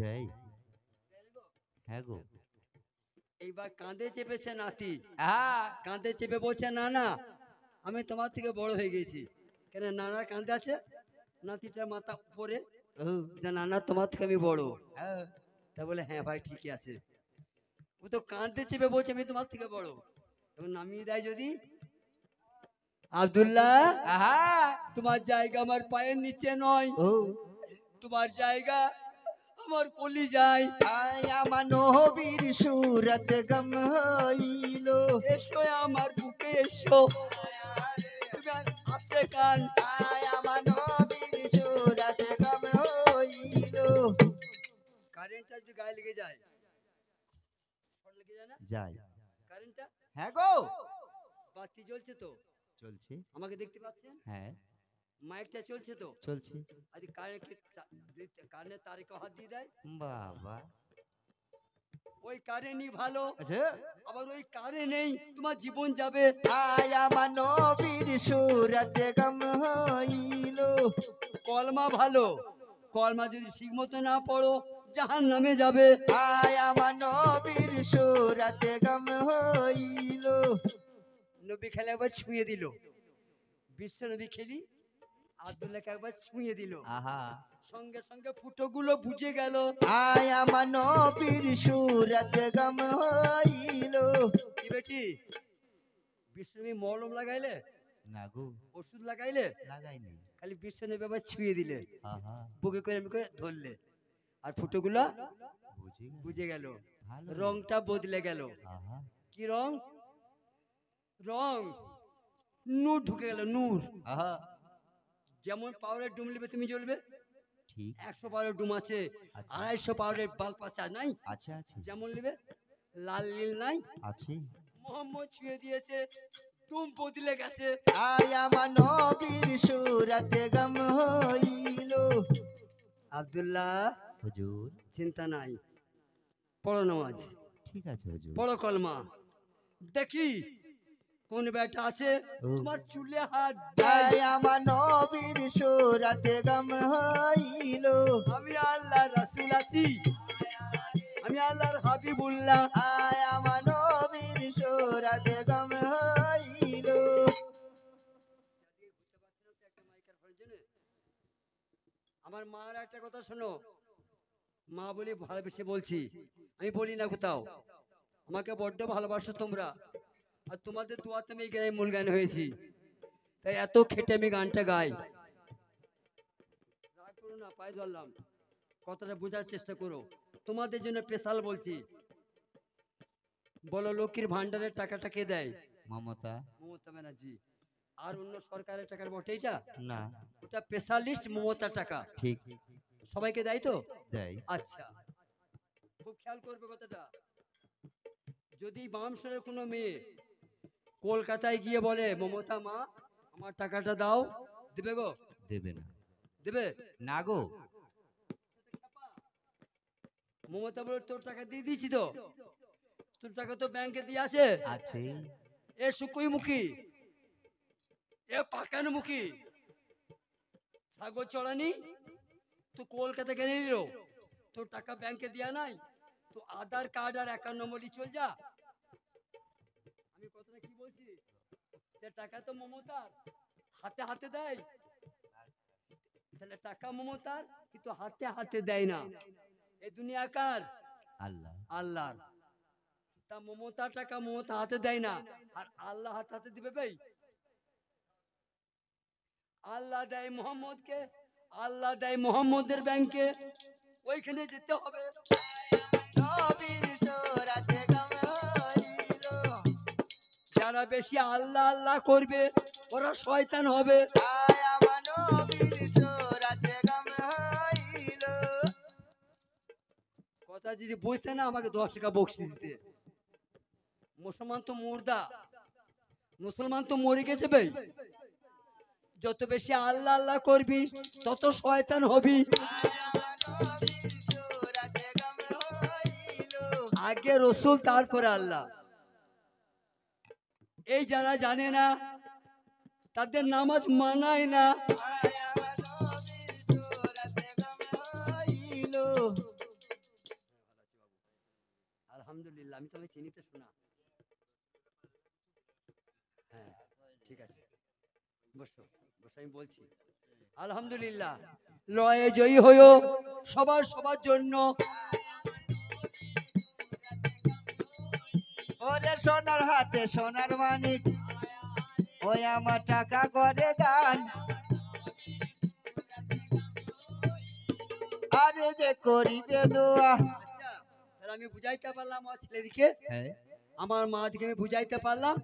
দেয়। হ্যাঁ গো। এইবার কাঁধে চেপেছে নাতি, হ্যাঁ। কাঁধে চেপে বলছে না না আমি তোমার থেকে বড় হয়ে গেছি। কেন নানার কাঁধে আছে, নাতিটার মাথা উপরে, ও। না না তোমার থেকে আমি বড়। হ্যাঁ। তা বলে হ্যাঁ ভাই ঠিকই আছে। ও তো কাঁধে চেপে বলছে আমি তোমার থেকে বড়, এবং নামিয়ে দেয় যদি, আব্দুল্লাহ হ্যাঁ। তোমার জায়গা আমার পায়ের নিচে নয়, ও। তোমার জায়গা আমার কলিজায়। আয় আমার নবীর সুরত গম হইলো। এসো আমার বুকে এসো, তুমি আসে কান। আয় আমার নবীর সুরত গম হইলো। কারেন্টটা যদি গায়ে লেগে যায়, শর্ট লেগে যায় না যাই। কারেন্টটা? হ্যাঁ গো। বাতি জ্বলছে তো, চলছে। আমাকে দেখতে পাচ্ছেন? হ্যাঁ মাইকটা চলছে তো? চলছে। আজ কারেন্টের তারে কেউ হাত দিয়ে দেয়, বাবা। ওই কারেন্টই ভালো, আচ্ছা। আবার ওই কারেন্ট নেই তোমার জীবন যাবে। আয় আমার নবীর সুরত গম হইলো। কলমা ভালো, কলমা যদি ঠিক মতো না পড়ো জাহান নামে যাবে। আয় আমার নবীর সুরত গম হইলো। নবী খেলে একবার ছুঁয়ে দিল, বিশ্ব নবী খেলি আব্দুল্লাহকে একবার ছুঁয়ে দিল, আহা। সঙ্গে সঙ্গে ফুটোগুলো বুঝে গেল। আয় আমার নবীর সুরত গম হইলো। কি বেটি, বিশ্বনবী মলম লাগাইলে, না গো। ওষুধ লাগাইলে, লাগাইনি। খালি বিশ্বনবী আবার ছুঁয়ে দিলে, আহা। বুকে করে এমনি করে ধরলে, আর ফুটোগুলো বুঝে গেল। বুঝে গেল, ভালো। রংটা বদলে গেল। আহা। কি রং? রং নূর ঢুকে গেল, নূর। আহা। যেমন পাওয়ারের ডুম নেবে তুমি জ্বলবে, ঠিক 100 পাওয়ারের ডুম আছে, আচ্ছা। 250 পাওয়ারের বাল্ব আছে, আর নাই? আছে আছে। যেমন নেবে, লাল নীল নাই? আছে। মোহাম্মদ ছুঁয়ে দিয়েছে, ডুম বদলে গেছে। আয় আমার নবীর সুরত গম হইলো। আব্দুল্লাহ হুজুর। চিন্তা নাই, পড়ো নামাজ, ঠিক আছে হুজুর। পড়ো কলমা, দেখি কোন বেটা আছে ও। তোমার চুলে হাত দেয়। আয় আমার নবীর সুরত গম হইলো। আমি আল্লাহ রাসূল আছি, আমি আল্লাহর হাবিবুল্লাহ। আয় আমার নবীর সুরত গম হইলো। আমার মার একটা কথা শোনো, মা বলি ভালোবেসে বলছি, আমি বলি না কোথাও, আমাকে বড্ড ভালোবাসো তোমরা, আর তোমাদের দোয়াতে আমি এই গায়ে মূল গান হয়েছি, তাই এত খেটে আমি গানটা গাই। রাগ করো না, পায়ে ধরলাম, কথাটা বোঝার চেষ্টা করো, তোমাদের জন্য স্পেশাল বলছি। বলো লক্ষ্মীর ভান্ডারের টাকাটা কে দেয়? মমতা। মমতা ব্যানার্জি। আর অন্য সরকারের টাকার বটে এটা? না। ওটা স্পেশালিস্ট মমতার টাকা, ঠিক। সবাইকে দেয় তো? দেয়। আচ্ছা, খুব খেয়াল করবে কথাটা। যদি বামসরের কোনো মেয়ে কলকাতায় গিয়ে বলে মমতা মা আমার টাকাটা দাও, দেবে গো? দেবে না। দেবে না গো। মমতা বলে তোর টাকা দিয়ে দিয়েছি তো, তোর টাকা তো ব্যাংকে দিয়ে আছে। আছে। এ শুকুই মুখী, এ পাকানো মুখী, ছাগল চড়ানি, তো কলকাতা কেন নিল? তোর টাকা ব্যাংকে দেয়া নাই তো, আধার কার্ড আর 51 নম্বরই চল যা। আমি কথাটা কি বলছি, যে টাকা তো মমতার, হাতে হাতে দেয়, তাহলে টাকা মমতার কিন্তু হাতে হাতে দেয় না। এই দুনিয়া কার? আল্লাহ। আল্লাহর। তা মমতা টাকা মমতা হাতে দেয় না, আর আল্লাহ হাতে হাতে দিবে ভাই? আল্লাহ দেয় মোহাম্মদকে, আল্লাহ দেয় মোহাম্মদের ব্যাংকে, ওইখানে যেতে হবে। নবীর সুরত গম হইলো। যারা বেশি আল্লাহ আল্লাহ করবে ওরা শয়তান হবে। আয় আমার নবীর সুরত গম হইলো। কথা যদি বুঝতে না আমাকে 10 টাকা বকশিশ দিতে। মুসলমান তো মুর্দা, মুসলমান তো মরে গেছে ভাই। যত বেশি আল্লাহ আল্লাহ করবি তত শয়তান হবি। আগে রসুল তারপরে আল্লাহ। এই যারা জানে না তাদের নামাজ মানায় না। আলহামদুলিল্লাহ, আমি তবে চিনি তো শোনা। হ্যাঁ ঠিক আছে, বসো বসো, আমি বলছি। আলহামদুলিল্লাহ, লড়াইয়ে জয়ী হয়েও সবার সবার জন্য। ওরে সোনার হাতে সোনার মানিক, ওই আমার টাকা করে দান, আরে যে করিবে দোয়া। আচ্ছা, তাহলে আমি বুঝাইতে পারলাম আমার ছেলেদিকে, আমার মা দিকে আমি বুঝাইতে পারলাম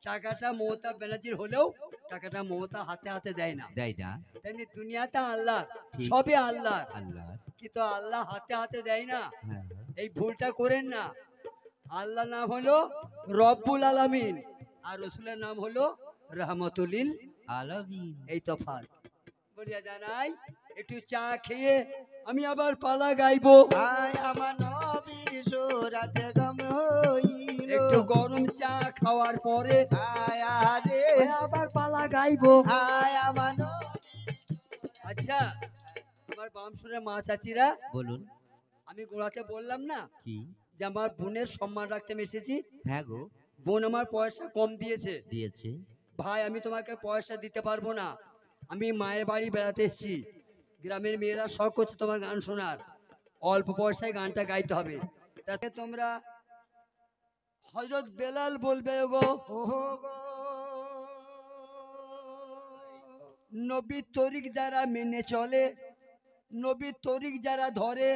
টাকাটা মমতা ব্যানার্জির হলেও টাকাটা মমতা হাতে হাতে দেয় না। দেয় না, তেমনি দুনিয়াটা আল্লাহ, ঠিক। সবই আল্লাহ, আল্লাহ। কিন্তু আল্লাহ হাতে হাতে দেয় না। হ্যাঁ, এই ভুলটা করেন না। আল্লাহ নাম হলো রব্বুল আলামিন, আর রসুলের নাম হলো রহমতুলিল আলামিন। এই তফাৎ বলিয়া জানাই। একটু চা খেয়ে আমি আবার পালা গাইবো। আয় আমার নবীর সুরাতে গম হইল, একটু গরম চা খাওয়ার পরে আয় আরে আবার পালা গাইবো। আয় আমার আচ্ছা, আমার বাম সুরে মা চাচিরা, বলুন আমি গোড়াকে বললাম না কি? যে আমার বোনের সম্মান রাখতে আমি এসেছি। হ্যাঁ গো, বোন আমার পয়সা কম দিয়েছে। দিয়েছে। ভাই আমি তোমাকে পয়সা দিতে পারবো না, আমি মায়ের বাড়ি বেড়াতে এসেছি, গ্রামের মেয়েরা শখ করছে তোমার গান শোনার, অল্প পয়সায় গানটা গাইতে হবে, তাতে তোমরা হযরত বেলাল বলবে গো। ওহো গো, নবীর তরিক যারা মেনে চলে, নবীর তরিক যারা ধরে,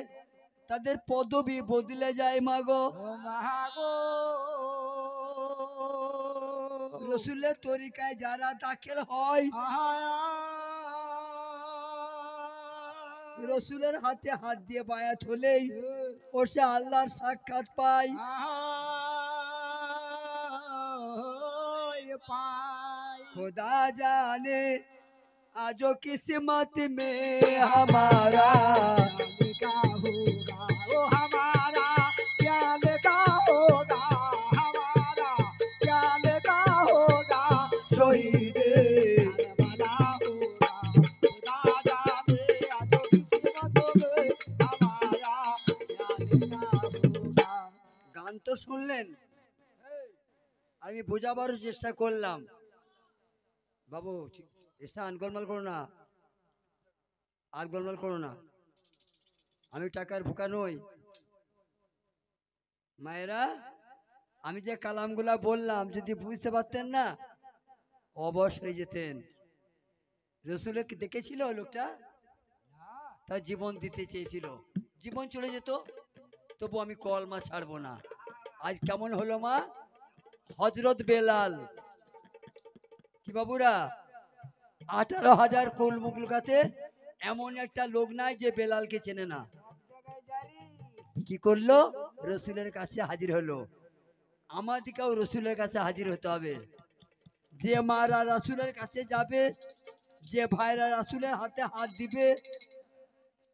তাদের পদবি বদলে যায় মাগো। ও মা গো, রসুলের তরিকায় যারা দাখিল হয়, রসুলের হাতে হাত দিয়ে বায়াত হলেই ও সে আল্লাহর সাক্ষাৎ পায়। खुदा जाने आजो किस्मत में हमारा लिखा होगा, ओ हमारा क्या लिखा होगा, हमारा क्या लिखा होगा, शहीद करबला होगा। खुदा जाने आज किस्मत में हमारा क्या लिखा होगा। গান তো শুনলেন, আমি বোঝাবার চেষ্টা করলাম। বাবু এসে আনগোলমাল করো না, আর গোলমাল করো না, আমি টাকার ভুকা নই। মায়েরা, আমি যে কালামগুলা বললাম যদি বুঝতে পারতেন না অবশ হয়ে যেতেন। রসুলের কি দেখেছিল লোকটা, তার জীবন দিতে চেয়েছিল, জীবন চলে যেত, তবু আমি কলমা ছাড়বো না। আজ কেমন হলো মা? হযরত বেলাল, কি বাবুরা, 18,000 কুল মুগলকাতে এমন একটা লোক নাই যে বেলালকে চেনে না। কি করলো? রসুলের কাছে হাজির হলো। আমাদেরকেও রসুলের কাছে হাজির হতে হবে। যে মারা রসুলের কাছে যাবে, যে ভাইরা রসুলের হাতে হাত দিবে,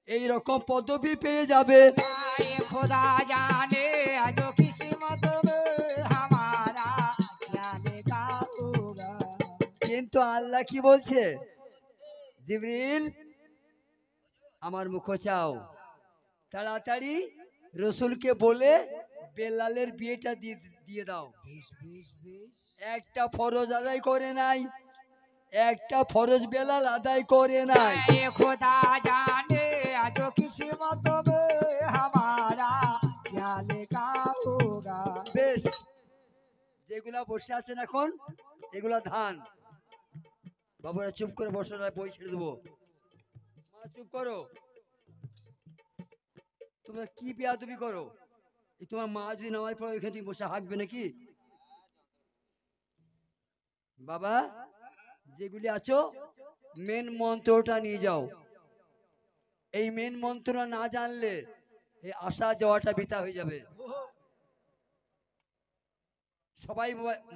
এই রকম পদবি পেয়ে যাবে। खुदा जाने आज किस्मत में हमारा क्या लिखा होगा। কিন্তু আল্লাহ কি বলছে? জিবরিল আমার মুখ চাও, তাড়াতাড়ি রসুলকে বলে বেলালের বিয়েটা দিয়ে দাও। একটা ফরজ আদায় করে নাই, একটা ফরজ বেলাল আদায় করে নাই। खुदा जाने आज किस्मत में हमारा क्या लिखा होगा। বেশ, যেগুলা বসে আছেন এখন এগুলা ধান। বাবুরা চুপ করে বসো, না বই ছেড়ে দেবো। মা চুপ করো, তোমরা কি বেয়াদবি করো? তোমার মা যদি নামাজ পড়ো এখানে তুমি বসে হাঁকবে নাকি? বাবা যেগুলি আছো মেন মন্ত্রটা নিয়ে যাও। এই মেন মন্ত্র না জানলে এই আসা যাওয়াটা বৃথা হয়ে যাবে। সবাই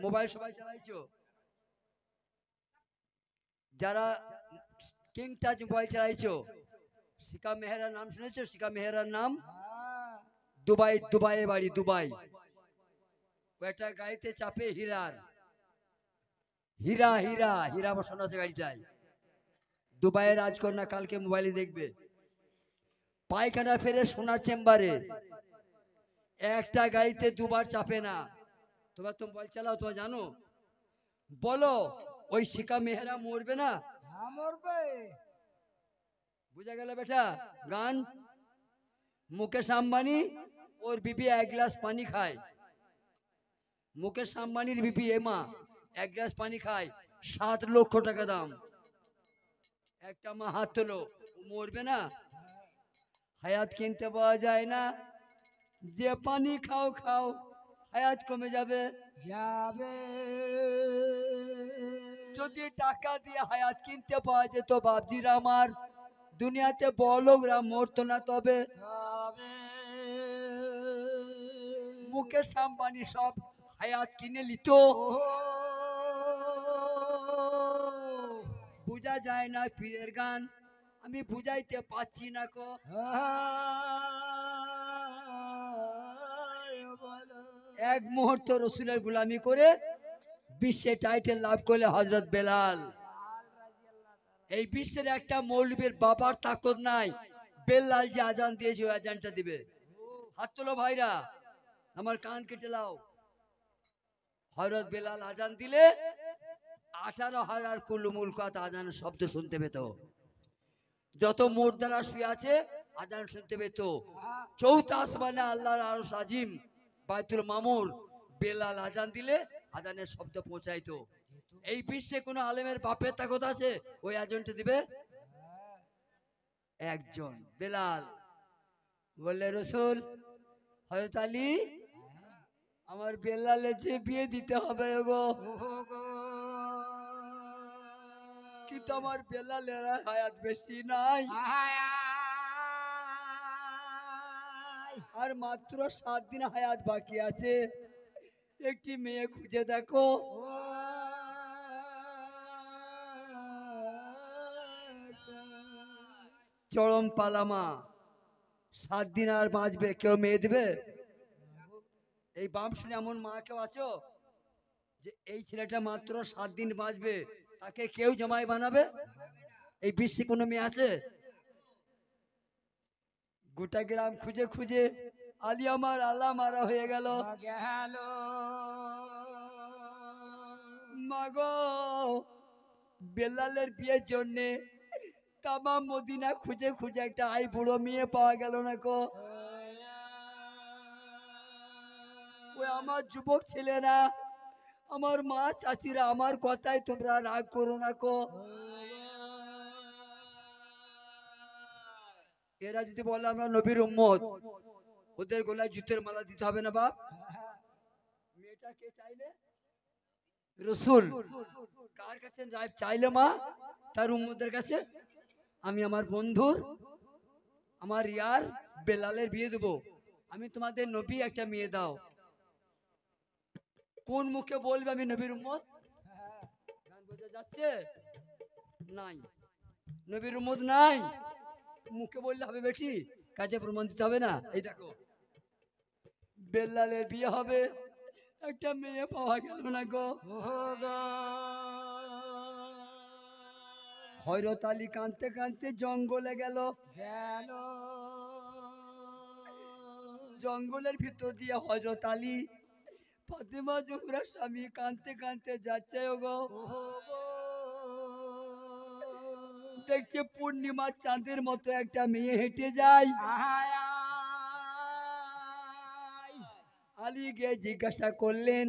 মোবাইল সবাই চালাইছো, যারা কিং টাচ মোবাইল চালাইছো, শিকা মেহরার নাম শুনেছো? শিকা মেহরার নাম দুবাইয়ে বাড়ি, দুবাই। ও একটা গাড়িতে চাপে হীরা বসানো আছে গাড়িটায়। দুবাইয়ের রাজকন্যা, কালকে মোবাইলে দেখবে। পায়খানা ফেরে সোনার চেম্বারে একটা গাড়িতে দুবার চাপে না। তোমরা তো মোবাইল চালাও, তোমরা জানো। বলো ওই শিকা মেহরা মরবে না? মরবে। বুঝা গেল বেটা? গান। মুকেশ আম্বানি ওর বিবি এক গ্লাস পানি খায়। মুকেশ আম্বানির বিবি এমা এক গ্লাস পানি খায়, 7 লক্ষ টাকা দাম। একটা মা হাত তোলো, মরবে না? হায়াত কিনতে পাওয়া যায় না। যে পানি খাও খাও, হায়াত কমে যাবে। যাবে। যদি টাকা দিয়ে হায়াত কিনতে পাওয়া যেত বাপজিরা আমার, দুনিয়াতে বড় লোকরা মরতো না। তবে মুকেশ আম্বানি সব হায়াত কিনে নিত। বুঝা যায় না পীরের গান, আমি বুঝাইতে পারছি না কো। এক মুহূর্ত রসুলের গোলামি করে বিশ্বে টাইটেল লাভ করলে হযরত বেলাল। এই বিশ্বের একটা মৌলবীর বাবার তাকত নাই, বেলাল যে আজান দিয়েছে ওই আজানটা দিবে। হাত তোলো ভাইরা, আমার কান কেটে লাও। হযরত বেলাল আজান দিলে 18,000 কুলুমুলকাত আজানের শব্দ শুনতে পেত। যত মুর্দারা শুয়ে আছে আজান শুনতে পেত। চৌথা আসমানে আল্লাহর আরশ আজিম বাইতুল মামুর, বেলাল আজান দিলে আজানের শব্দ পৌঁছাইতো। এই বিশ্বে কোন আলেমের বাপের তাকত আছে ওই আজানটা দিবে? একজন, বেলাল। বললে রসুল, হযরত আলী আমার বেলালে যে বিয়ে দিতে হবে গো। কিন্তু আমার বেলালের হায়াত বেশি নাই, আর মাত্র 7 দিন হায়াত বাকি আছে। একটি মেয়ে খুঁজে দেখো। চরম পালামা, 7 দিন আর বাঁচবে, কেউ মেয়ে দেবে? এই বাম শুনে এমন মা কেউ আছো যে এই ছেলেটা মাত্র 7 দিন বাঁচবে, তাকে কেউ জামাই বানাবে? এই বিশ্বে কোনো মেয়ে আছে? গোটা গ্রাম খুঁজে খুঁজে আলী আমার আল্লাহ মারা হয়ে গেল। মাগো, বেলালের বিয়ের জন্যে তামাম মদিনা খুঁজে খুঁজে একটা আই বুড়ো মেয়ে পাওয়া গেল না গো। ওই আমার যুবক ছেলেরা, আমার মা চাচিরা, আমার কথায় তোমরা রাগ করো না গো। এরা যদি বলে আমরা নবীর উম্মত, ওদের গলায় জুতের মালা দিতে হবে না বাপ? মেয়েটা কে চাইলে? রসুল। কার কাছে চাইলে মা? তার উম্মতের কাছে। আমি আমার বন্ধুর, আমার ইয়ার বেলালের বিয়ে দেবো, আমি তোমাদের নবী একটা মেয়ে দাও। কোন মুখে বলবে আমি নবীর উম্মত? গান বোঝা যাচ্ছে? নাই, নবীর উম্মত নাই। মুখে বললে হবে বেটি, কাজে প্রমাণ দিতে হবে না। এই দেখো বেলালের বিয়ে হবে, একটা মেয়ে পাওয়া গেল না গো। হযরত আলী কাঁদতে কাঁদতে জঙ্গলে গেল। জঙ্গলের ভিতর দিয়ে হযরত আলী ফাতেমা জোহরার স্বামী কাঁদতে কাঁদতে যাচ্ছে গো। দেখছে পূর্ণিমার চাঁদের মতো একটা মেয়ে হেঁটে যায়। আলী গিয়ে জিজ্ঞাসা করলেন,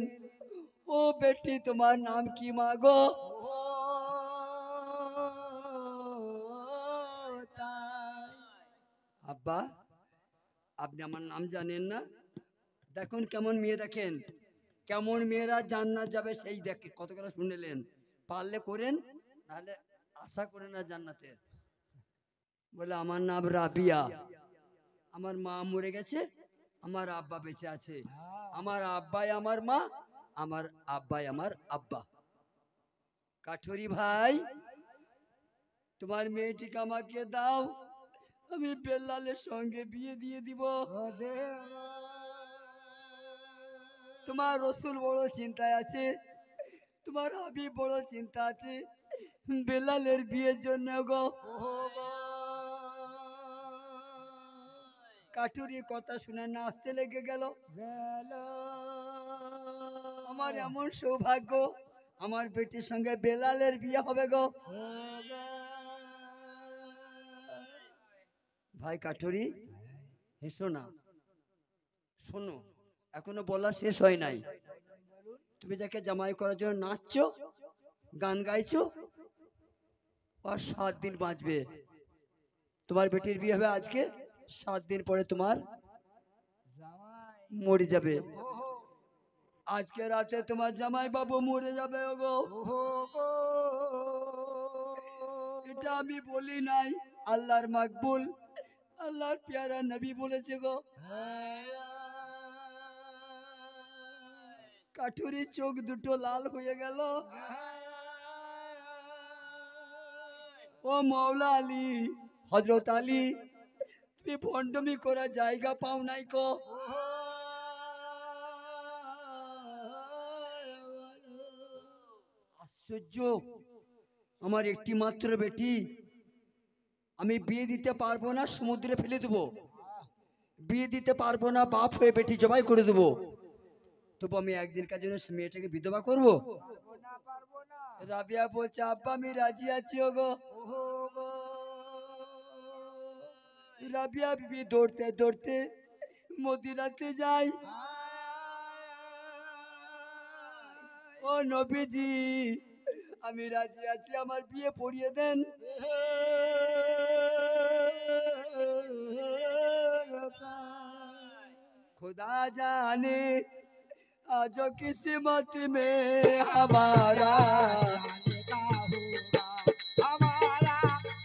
ও বেটি তোমার নাম কি মা গো? আব্বা, আপনি আমার নাম জানেন না? দেখুন কেমন মেয়ে, দেখেন কেমন মেয়েরা জান্নাত যাবে সেই দেখে। কত কথা শুনলেন, পারলে করেন, নাহলে আশা করে না জান্নাতের। বলে আমার নাম রাবিয়া, আমার মা মরে গেছে, আমার আব্বা বেঁচে আছে। আমার আব্বাই আমার মা, আমার আব্বাই আমার আব্বা। কাঠুরি ভাই, তোমার মেয়েটিকে আমাকে দাও, আমি বেলালের সঙ্গে বিয়ে দিয়ে দিব। তোমার রসুল বড় চিন্তায় আছে, তোমার হাবিব বড় চিন্তা আছে বেলালের বিয়ের জন্য গো। কাঠুরি কথা শুনে নাচতে লেগে গেল। গেল আমার এমন সৌভাগ্য, আমার বেটির সঙ্গে বেলালের বিয়ে হবে গো। ভাই কাঠুরি হেসো না, শোনো, এখনো বলা শেষ হয় নাই। তুমি যাকে জামাই করার জন্য নাচছো, গান গাইছো, আর 7 দিন বাঁচবে। তোমার বেটির বিয়ে হবে আজকে, 7 দিন পরে তোমার জামাই মরে যাবে। ওহো আজকে রাতে তোমার জামাই বাবু মরে যাবে গো। ওহো গো এটা আমি বলি নাই, আল্লাহর মাকবুল, আল্লাহর পেয়ারা নবী বলেছে গো। কাঠুরির চোখ দুটো লাল হয়ে গেল। ও মৌলা আলী, হযরত আলী, তুমি ভণ্ডমি করার জায়গা পাও নাই গো। আশ্চর্য, আমার একটি মাত্র বেটি, আমি বিয়ে দিতে পারবো না, সমুদ্রে ফেলে দেবো। বিয়ে দিতে পারবো না, বাপ হয়ে বেটি জবাই করে দেবো। তবু আমি একদিন কাজের জন্য মেয়েটাকে বিধবা করবো। পারবো না রাবিয়া বলছে, আব্বা আমি রাজি আছি ওগো। ওহো গো রাবিয়া বিবি দৌড়তে দৌড়তে মদিনাতে যাই। ও নবীজি, আমি রাজি আছি, আমার বিয়ে পড়িয়ে দেন। खुदा जाने आज किस्मत में हमारा हमारा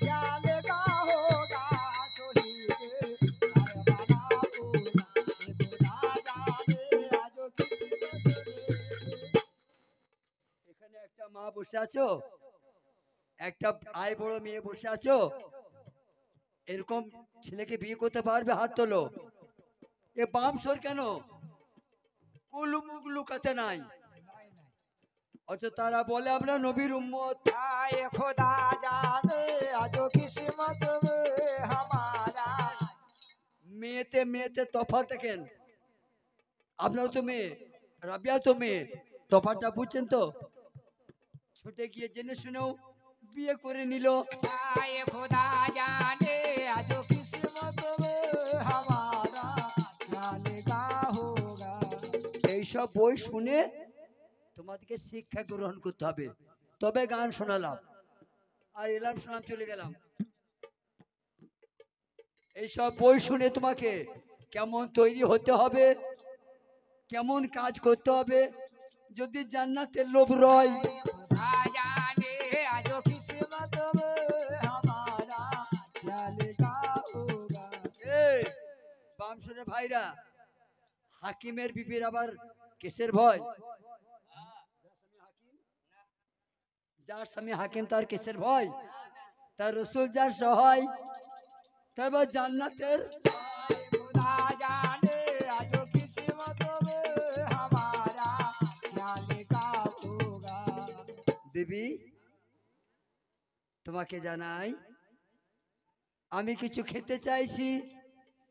क्या लगा होगा शहीद करबला को खुदा जाने आज किस्मत এখানে একটা মা বসে আছো, একটা আয় বড় মেয়ে বসে আছো, এরকম ছেলেকে বিয়ে করতে পারবে? হাত তোলো। এ বাম সর কেন? কুলু মুখ লুকাতে নাই। অথচ তারা বলে আমরা নবীর উম্মত। आए खुदा जाने आज किस्मत में हमारा মেয়েতে মেয়েতে তফাৎ দেখেন। আপনারও তো মেয়ে, রাবিয়া তো মেয়ে, তফাৎটা বুঝছেন তো? ছুটে গিয়ে জেনে শুনেও বিয়ে করে নিল। आए खुदा जाने आज किस्मत में हमारा क्या लगा होगा এইসব বই শুনে তোমাদেরকে শিক্ষা গ্রহণ করতে হবে। তবে গান শোনালাম আর এলাম, শোনাম, চলে গেলাম। এইসব বই শুনে তোমাকে কেমন তৈরি হতে হবে, কেমন কাজ করতে হবে, যদি জান্নাতের লোভ রয়। खुदा जाने आज किस्मत में हमारा क्या लगा होगा এই বামসুরের ভাইরা, হাকিমের বিবির আবার কেসের ভয়? যার স্বামী হাকিম তার কেসের ভয়? তার রসুল যার সহায়, তারপর জান্নাতের। खुदा जाने आज किस्मत में हमारा क्या लगा होगा বিবি তোমাকে জানাই, আমি কিছু খেতে চাইছি,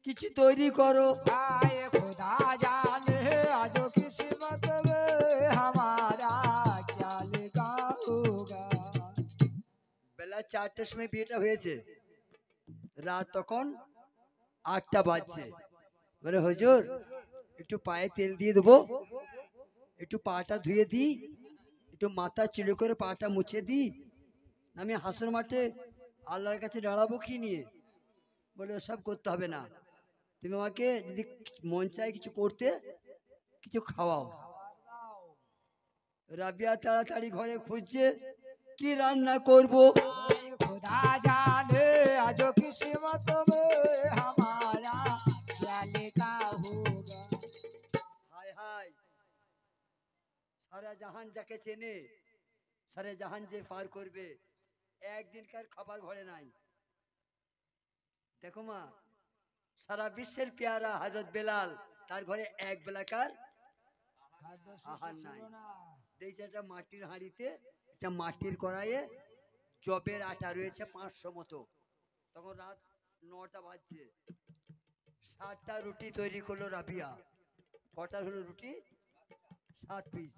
কিছু তৈরি করো। आए खुदा जाने आज किस्मत में हमारा क्या लगा होगा বেলা 4টের সময় বিয়েটা হয়েছে, রাত তখন 8টা বাজছে। বলে হুজুর একটু পায়ে তেল দিয়ে দেবো, একটু পাটা ধুয়ে দিই, একটু মাথা চিড়ে করে পাটা মুছে দিই, আমি হাসর মাঠে আল্লাহর কাছে দাঁড়াবো কি নিয়ে? বলে ওসব করতে হবে না, তুমি আমাকে যদি মন চায় কিছু করতে, কিছু খাওয়াও। রাবিয়া তাড়াতাড়ি ঘরে খুঁজছে কি রান্না করব। आए खुदा जाने आज किस्मत में हमारा क्या लगा होगा হায় হায়, সারা জাহান যাকে চেনে, সারা জাহান যে পার করবে, একদিনকার খাবার ঘরে নাই। দেখো মা, সারা বিশ্বের পেয়ারা হযরত বেলাল, তার ঘরে এক বেলাকার আহার নাই। দেখছি একটা মাটির হাঁড়িতে, একটা মাটির কড়াইয়ে জবের আটা রয়েছে 500 মতো। তখন রাত 9টা বাজছে, 60টা রুটি তৈরি করলো রাবিয়া। কটা হলো রুটি? 7 পিস।